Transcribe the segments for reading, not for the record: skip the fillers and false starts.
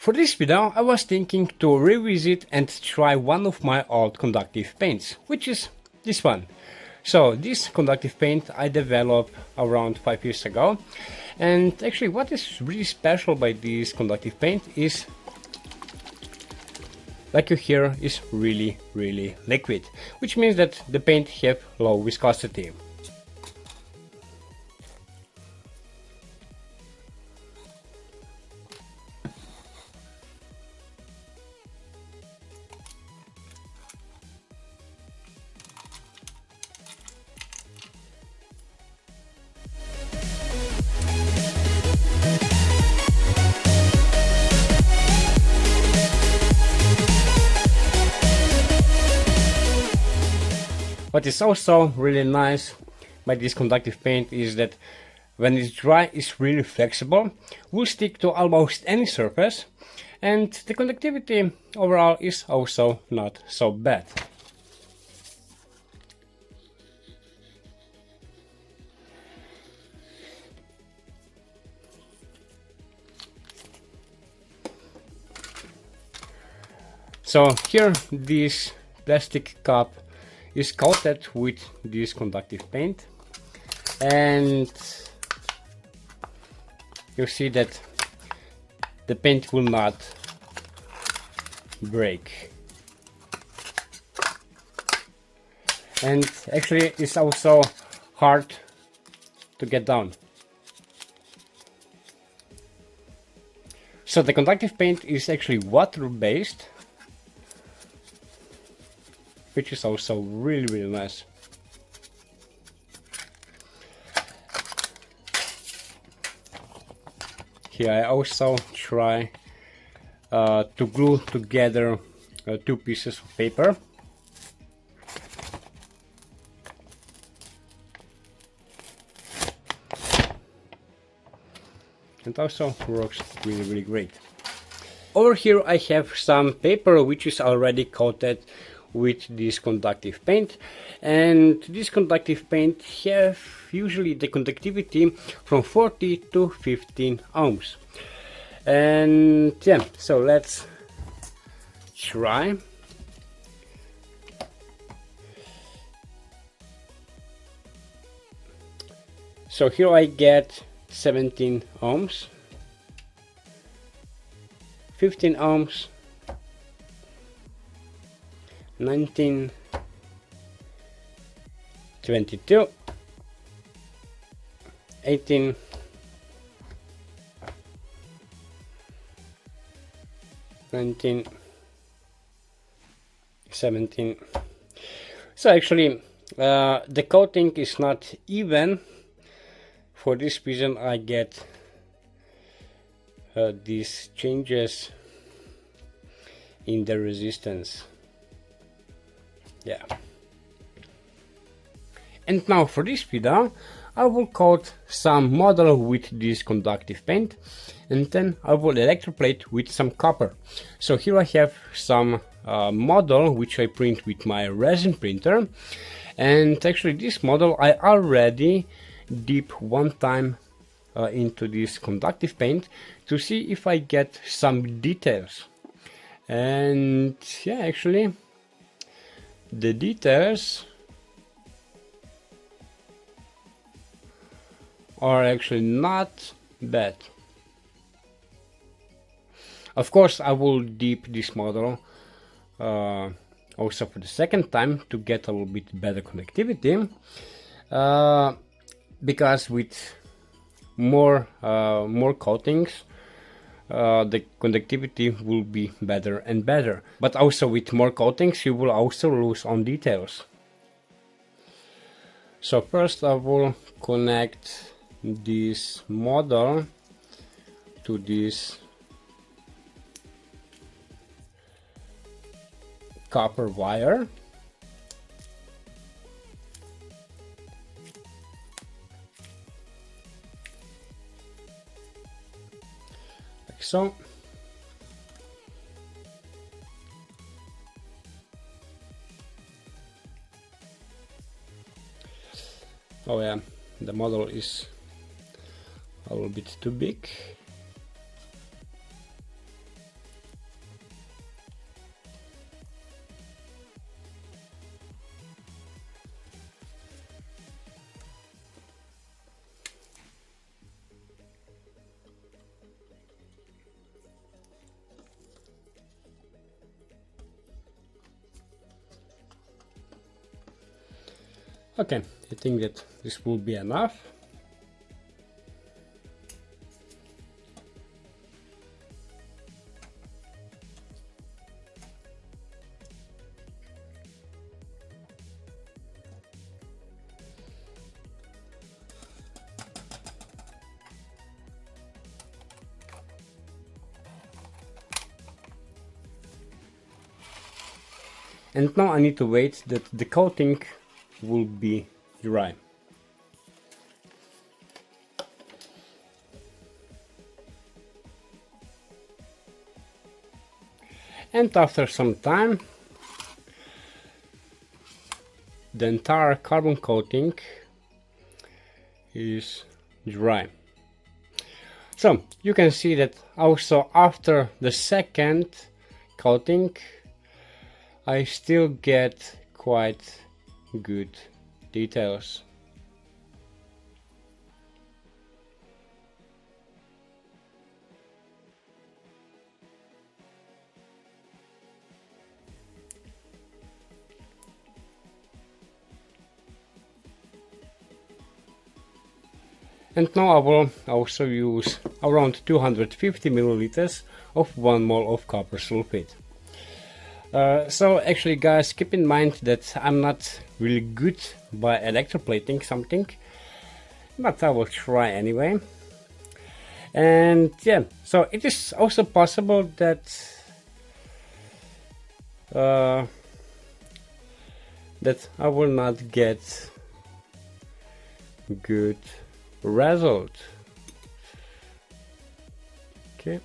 For this video I was thinking to revisit and try one of my old conductive paints, which is this one. So this conductive paint I developed around 5 years ago, and actually what is really special by this conductive paint is, like you hear, is really liquid, which means that the paint have low viscosity. What is also really nice by this conductive paint is that when it's dry it's really flexible, will stick to almost any surface, and the conductivity overall is also not so bad. So here this plastic cup is coated with this conductive paint, and you see that the paint will not break, and actually it's also hard to get down. So the conductive paint is actually water based, which is also really nice. Here I also try to glue together two pieces of paper. And also works really great. Over here I have some paper which is already coated with this conductive paint, and this conductive paint have usually the conductivity from 40 to 15 ohms. And yeah, so let's try. So here I get 17 ohms, 15 ohms, 19, 22, 18, 19, 17. So actually the coating is not even. For this reason I get these changes in the resistance. Yeah. And now for this video I will coat some model with this conductive paint, and then I will electroplate with some copper. So here I have some model which I print with my resin printer, and actually this model I already dip one time into this conductive paint to see if I get some details. And yeah, actually the details are actually not bad. Of course I will dip this model also for the second time to get a little bit better connectivity, because with more coatings the conductivity will be better and better, but also with more coatings you will also lose on details. So first I will connect this model to this copper wire. Like so. Oh yeah, the model is a little bit too big. Okay, I think that this will be enough. And now I need to wait that the coating will be dry. And after some time, the entire carbon coating is dry. So you can see that also after the second coating, I still get quite good details. And now I will also use around 250 milliliters of 1 mole of copper sulfate. So actually guys, keep in mind that I'm not really good by electroplating something, but I will try anyway. And yeah, so it is also possible that that I will not get good result. Okay.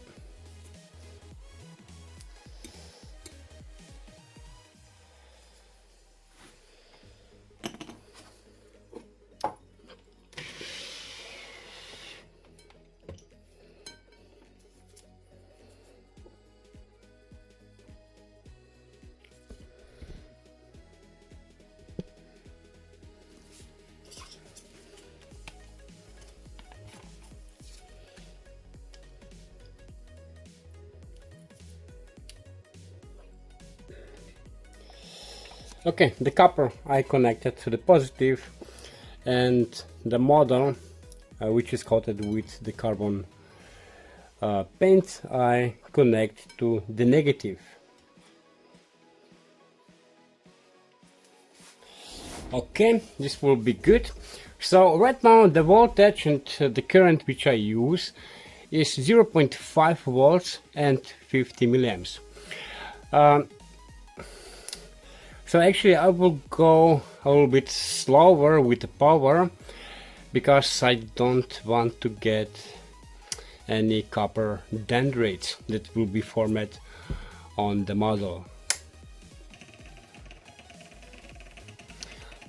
Okay, the copper I connected to the positive, and the model which is coated with the carbon paint I connect to the negative. Okay, this will be good. So right now the voltage and the current which I use is 0.5 volts and 50 milliamps. So actually I will go a little bit slower with the power because I don't want to get any copper dendrites that will be formed on the model.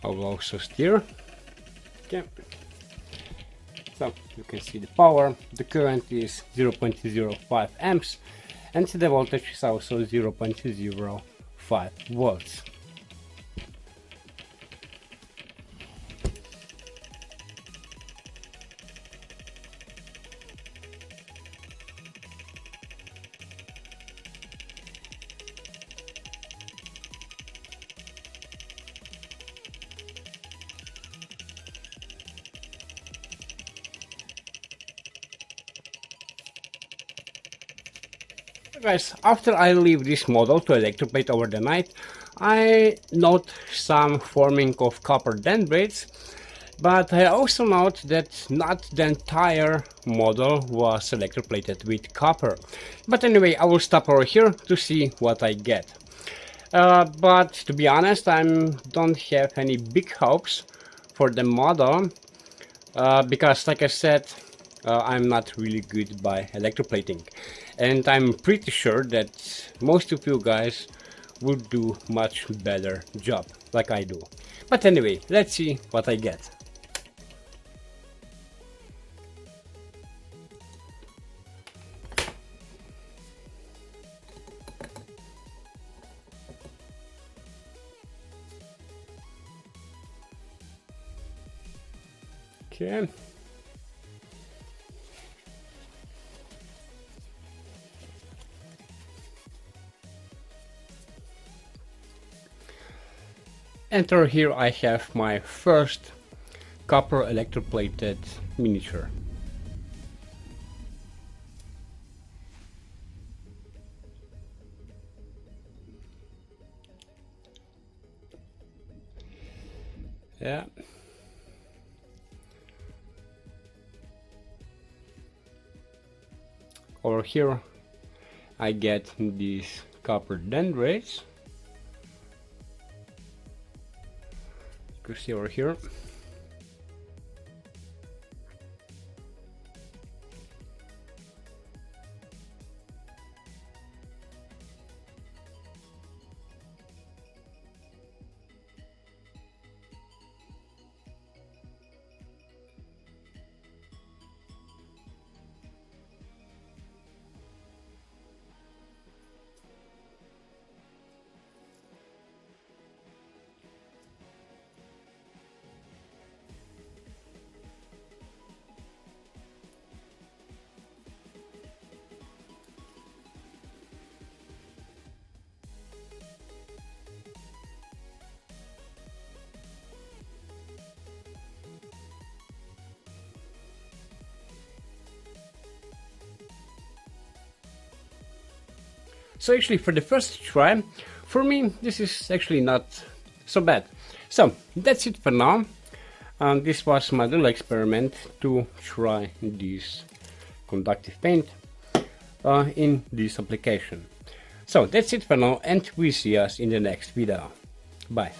I will also steer. Okay. So you can see the power, the current is 0.05 amps and the voltage is also 0.05 volts. Guys, after I leave this model to electroplate over the night, I note some forming of copper dendrites, but I also note that not the entire model was electroplated with copper. But anyway, I will stop over here to see what I get. But to be honest, I don't have any big hopes for the model, because like I said, I'm not really good by electroplating, and I'm pretty sure that most of you guys will do much better job like I do. But anyway, let's see what I get. Okay. enter here I have my first copper electroplated miniature. Yeah. Over here I get these copper dendrites. You can see over here. So actually for the first try, for me this is actually not so bad. So that's it for now. This was my little experiment to try this conductive paint in this application. So that's it for now, and we see us in the next video. Bye.